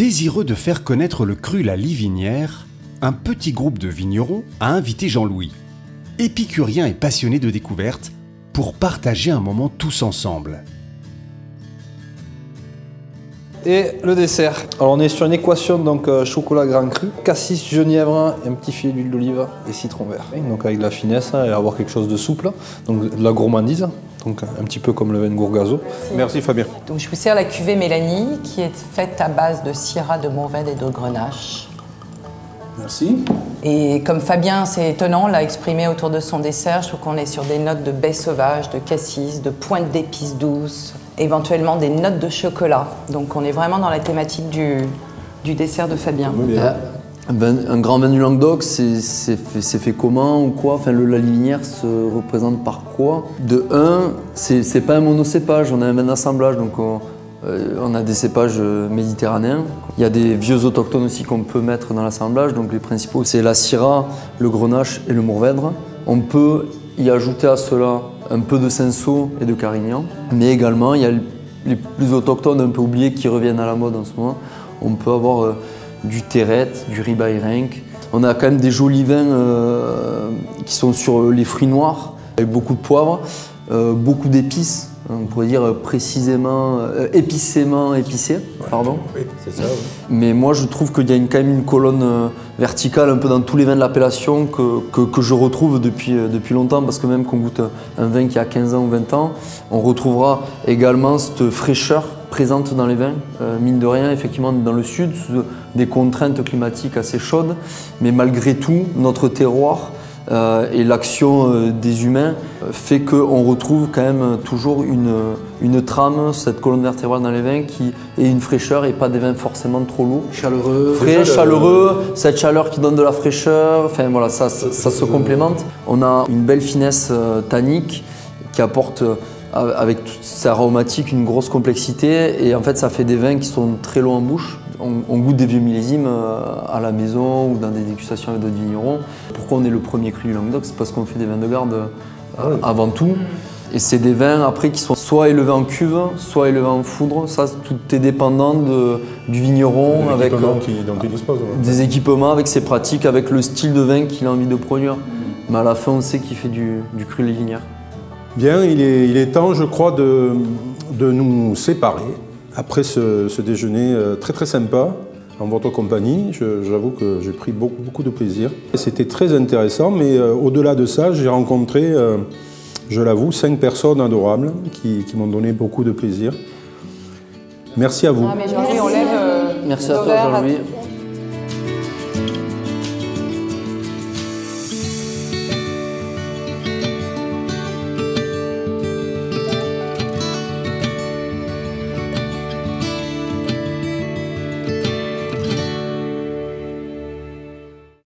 Désireux de faire connaître le cru La Livinière, un petit groupe de vignerons a invité Jean-Louis, épicurien et passionné de découverte, pour partager un moment tous ensemble. Et le dessert. Alors on est sur une équation donc chocolat grand cru, cassis, genièvre, un petit filet d'huile d'olive et citron vert. Donc avec de la finesse et avoir quelque chose de souple, donc de la gourmandise, donc un petit peu comme le vin de Gourgazo. Merci Fabien. Donc je vous sers la cuvée Mélanie qui est faite à base de syrah, de mourvèdre et de grenache. Merci. Et comme Fabien, c'est étonnant, l'a exprimé autour de son dessert, je trouve qu'on est sur des notes de baie sauvage, de cassis, de pointe d'épices douces, éventuellement des notes de chocolat. Donc on est vraiment dans la thématique du dessert de Fabien. Un grand vin du Languedoc, c'est fait comment ou quoi? Enfin, La Livinière se représente par quoi? De un, c'est pas un monocépage, on a un vin d'assemblage, donc on a des cépages méditerranéens. Il y a des vieux autochtones aussi qu'on peut mettre dans l'assemblage, donc les principaux c'est la syrah, le grenache et le mourvèdre. On peut y ajouter à cela un peu de cinsault et de carignan, mais également il y a les plus autochtones un peu oubliés qui reviennent à la mode en ce moment. On peut avoir du terrette, du ribeye renk. On a quand même des jolis vins qui sont sur les fruits noirs, avec beaucoup de poivre, beaucoup d'épices. On pourrait dire précisément, épicément épicé, pardon. Oui, c'est ça. Oui. Mais moi je trouve qu'il y a quand même une colonne verticale un peu dans tous les vins de l'appellation que je retrouve depuis longtemps, parce que même qu'on goûte un vin qui a 15 ans ou 20 ans, on retrouvera également cette fraîcheur présente dans les vins. Mine de rien, effectivement, dans le sud, sous des contraintes climatiques assez chaudes, mais malgré tout, notre terroir et l'action des humains fait qu'on retrouve quand même toujours une trame, cette colonne vertébrale dans les vins qui est une fraîcheur et pas des vins forcément trop lourds. Chaleureux. Frais, chaleureux, cette chaleur qui donne de la fraîcheur, enfin voilà, ça se complémente. On a une belle finesse tannique qui apporte avec toute sa aromatique une grosse complexité, et en fait ça fait des vins qui sont très longs en bouche. On goûte des vieux millésimes à la maison ou dans des dégustations avec d'autres vignerons. Pourquoi on est le premier cru du Languedoc? C'est parce qu'on fait des vins de garde avant tout. Et c'est des vins après qui sont soit élevés en cuve, soit élevés en foudre. Ça, tout est dépendant du vigneron, avec des équipements, avec ses pratiques, avec le style de vin qu'il a envie de produire. Mais à la fin, on sait qu'il fait du cru Livinière. Bien, il est temps, je crois, de nous séparer. Après ce déjeuner très sympa, en votre compagnie, j'avoue que j'ai pris beaucoup de plaisir. C'était très intéressant, mais au-delà de ça, j'ai rencontré, je l'avoue, 5 personnes adorables qui m'ont donné beaucoup de plaisir. Merci à vous. Ah, mais Jean-Louis, on lève Merci à toi, Jean-Louis.